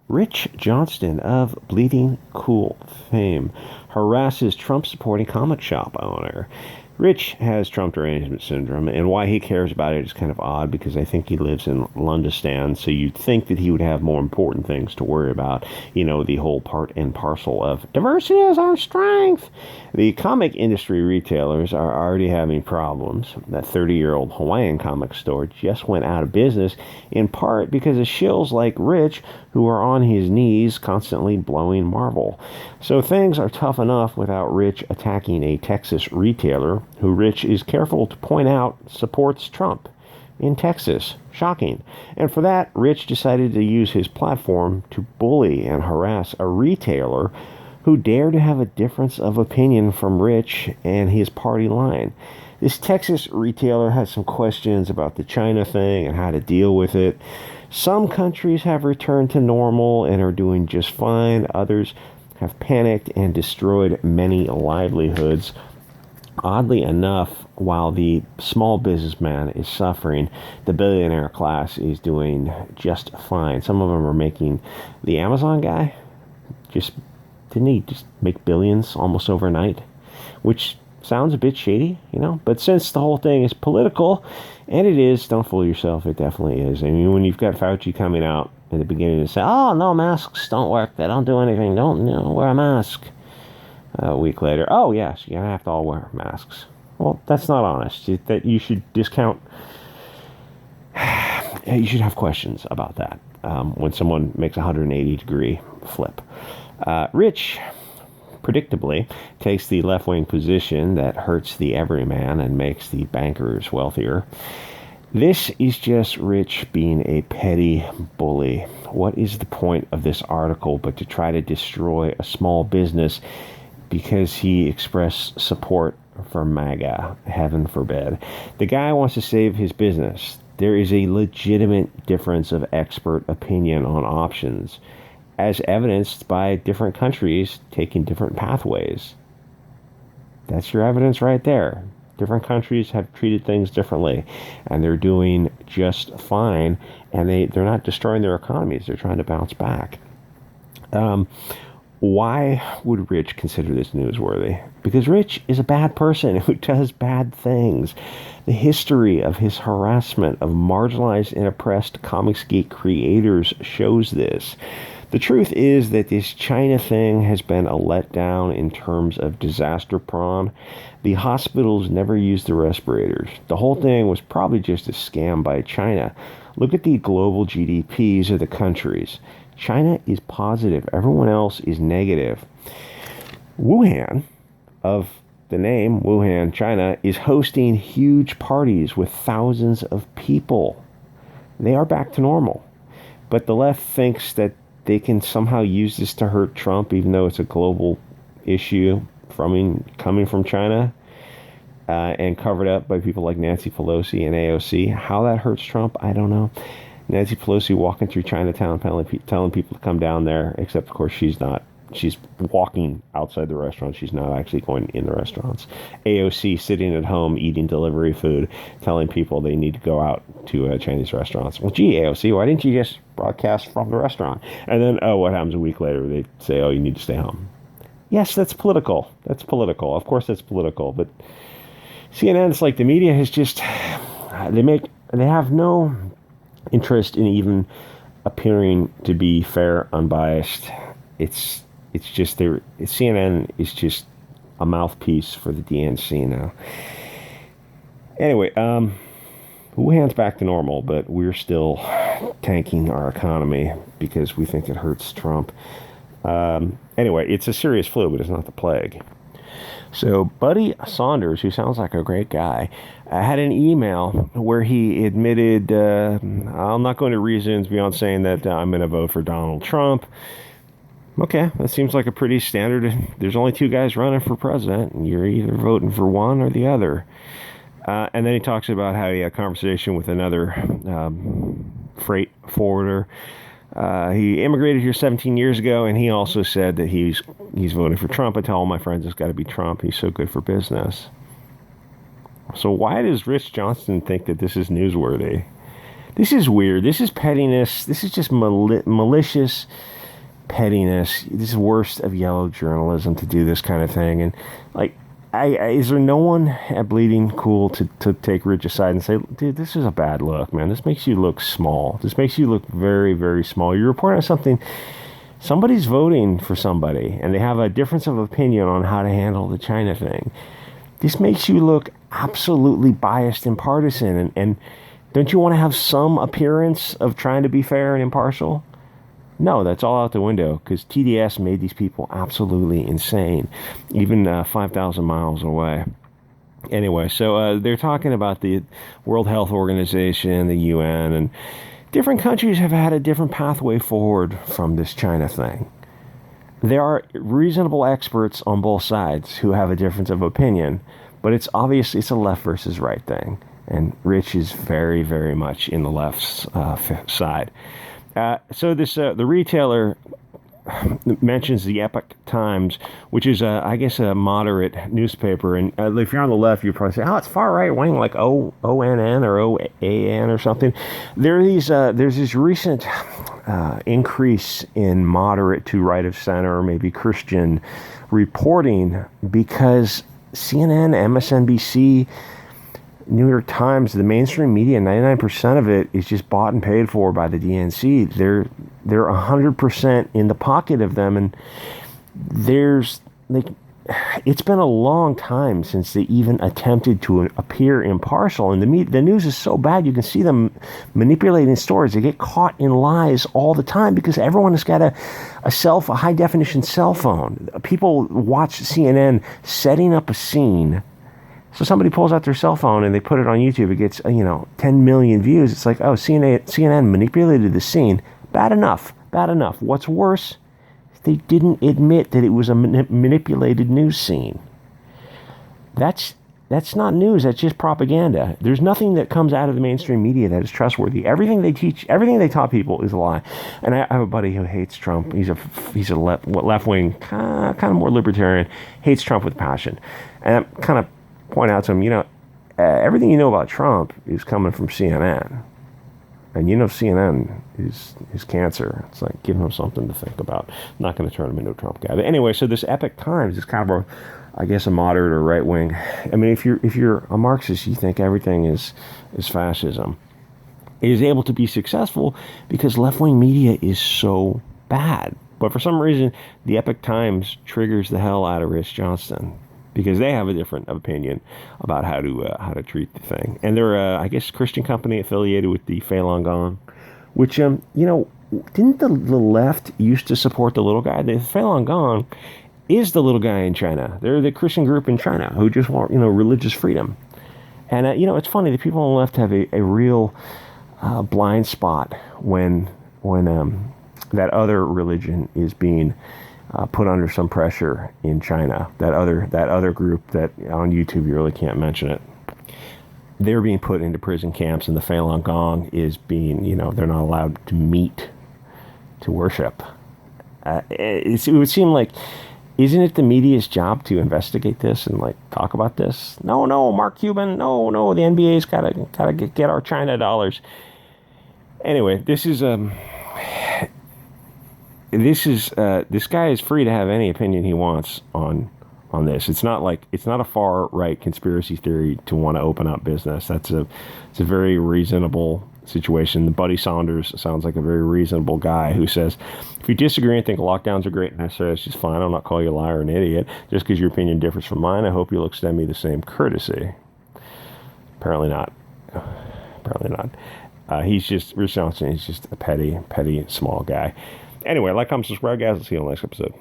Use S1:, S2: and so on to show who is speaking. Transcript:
S1: Rich Johnston of Bleeding Cool fame harasses Trump-supporting comic shop owner. Rich has Trump derangement syndrome, and why he cares about it is kind of odd because I think he lives in Londistan, so you'd think that he would have more important things to worry about. You know, the whole part and parcel of diversity is our strength. The comic industry retailers are already having problems. That 30-year-old Hawaiian comic store just went out of business, in part because of shills like Rich, who are on his knees constantly blowing Marvel. So things are tough enough without Rich attacking a Texas retailer who Rich is careful to point out supports Trump in Texas. Shocking. And for that, Rich decided to use his platform to bully and harass a retailer who dared to have a difference of opinion from Rich and his party line. This Texas retailer had some questions about the China thing and how to deal with it. Some countries have returned to normal and are doing just fine. Others have panicked and destroyed many livelihoods. Oddly enough, while the small businessman is suffering, the billionaire class is doing just fine. Some of them are making the Amazon guy. Didn't he just make billions almost overnight? Which sounds a bit shady, you know? But since the whole thing is political, and it is, don't fool yourself, it definitely is. I mean, when you've got Fauci coming out at the beginning and say, oh, no, masks don't work, they don't do anything, don't wear a mask. A week later, oh, yes, you're going to have to all wear masks. Well, that's not honest. That you should discount, you should have questions about that when someone makes a 180-degree flip. Rich, predictably, takes the left-wing position that hurts the everyman and makes the bankers wealthier. This is just Rich being a petty bully. What is the point of this article but to try to destroy a small business because he expressed support for MAGA? Heaven forbid. The guy wants to save his business. There is a legitimate difference of expert opinion on options, as evidenced by different countries taking different pathways. That's your evidence right there. Different countries have treated things differently, and they're doing just fine, and they're not destroying their economies. They're trying to bounce back. Why would Rich consider this newsworthy? Because Rich is a bad person who does bad things. The history of his harassment of marginalized and oppressed comics geek creators shows this. The truth is that this China thing has been a letdown in terms of disaster prone. The hospitals never used the respirators. The whole thing was probably just a scam by China. Look at the global GDPs of the countries. China is positive. Everyone else is negative. Wuhan, of the name Wuhan, China, is hosting huge parties with thousands of people. They are back to normal. But the left thinks that they can somehow use this to hurt Trump, even though it's a global issue coming from China and covered up by people like Nancy Pelosi and AOC. How that hurts Trump, I don't know. Nancy Pelosi walking through Chinatown telling people to come down there, except, of course, she's not. She's walking outside the restaurant. She's not actually going in the restaurants. AOC sitting at home eating delivery food, telling people they need to go out to Chinese restaurants. Well, gee, AOC, why didn't you just broadcast from the restaurant? And then, what happens a week later? They say, you need to stay home. Yes, that's political. That's political. Of course that's political. But CNN, it's like the media has just, they have no interest in even appearing to be fair, unbiased. It's just CNN is just a mouthpiece for the DNC now. Anyway, Wuhan's back to normal, but we're still tanking our economy because we think it hurts Trump. Anyway, it's a serious flu, but it's not the plague. So Buddy Saunders, who sounds like a great guy, had an email where he admitted, I'll not go into reasons beyond saying that I'm going to vote for Donald Trump. Okay, that seems like a pretty standard. There's only two guys running for president, and you're either voting for one or the other. And then he talks about how he had a conversation with another freight forwarder. He immigrated here 17 years ago, and he also said that he's voting for Trump. I tell all my friends it's got to be Trump. He's so good for business. So why does Rich Johnston think that this is newsworthy? This is weird. This is pettiness. This is just malicious pettiness. This is worst of yellow journalism to do this kind of thing. And like, is there no one at Bleeding Cool to take Rich aside and say, dude, this is a bad look, man. This makes you look small. This makes you look very, very small. You're reporting on something. Somebody's voting for somebody, and they have a difference of opinion on how to handle the China thing. This makes you look absolutely biased and partisan. And don't you want to have some appearance of trying to be fair and impartial? No, that's all out the window, because TDS made these people absolutely insane, even 5,000 miles away. Anyway, so they're talking about the World Health Organization, the UN, and different countries have had a different pathway forward from this China thing. There are reasonable experts on both sides who have a difference of opinion, but it's obvious it's a left versus right thing, and Rich is very, very much in the left's side. So this the retailer mentions the Epoch Times, which is, I guess, a moderate newspaper. And if you're on the left, you probably say, oh, it's far right-wing, like ONN or OAN or something. There's this recent increase in moderate to right of center, or maybe Christian reporting, because CNN, MSNBC, New York Times, the mainstream media, 99% of it is just bought and paid for by the DNC. They're 100% in the pocket of them, and there's like, it's been a long time since they even attempted to appear impartial. And the news is so bad, you can see them manipulating stories. They get caught in lies all the time because everyone has got a high definition cell phone. People watch CNN setting up a scene. So somebody pulls out their cell phone and they put it on YouTube. It gets, 10 million views. It's like, oh, CNN manipulated the scene. Bad enough. What's worse, they didn't admit that it was a manipulated news scene. That's not news. That's just propaganda. There's nothing that comes out of the mainstream media that is trustworthy. Everything they teach, everything they taught people is a lie. And I have a buddy who hates Trump. He's a left-wing, kind of more libertarian, hates Trump with passion. And I kind of point out to him, everything you know about Trump is coming from CNN. And CNN is cancer. It's like, give him something to think about. I'm not going to turn him into a Trump guy. But anyway, so this Epoch Times is kind of a moderate or right wing. I mean, if you're a Marxist, you think everything is fascism. It is able to be successful because left-wing media is so bad. But for some reason, the Epoch Times triggers the hell out of Rich Johnston, because they have a different opinion about how to treat the thing. And they're, I guess, Christian company affiliated with the Falun Gong, which, didn't the left used to support the little guy? The Falun Gong is the little guy in China. They're the Christian group in China who just want, religious freedom. And, it's funny, the people on the left have a real blind spot when that other religion is being put under some pressure in China. That other group that on YouTube, you really can't mention it. They're being put into prison camps, and the Falun Gong is being, they're not allowed to meet to worship. It would seem like, isn't it the media's job to investigate this and talk about this? No, Mark Cuban, no, the NBA's gotta get our China dollars. Anyway, this guy is free to have any opinion he wants on this. It's not a far right conspiracy theory to want to open up business. It's a very reasonable situation. Buddy Saunders sounds like a very reasonable guy who says, if you disagree and think lockdowns are great and necessary, it's just fine. I'll not call you a liar or an idiot. Just because your opinion differs from mine, I hope you'll extend me the same courtesy. Apparently not. Rich Johnston is just a petty, small guy. Anyway, like, comment, subscribe, guys. I'll see you on the next episode.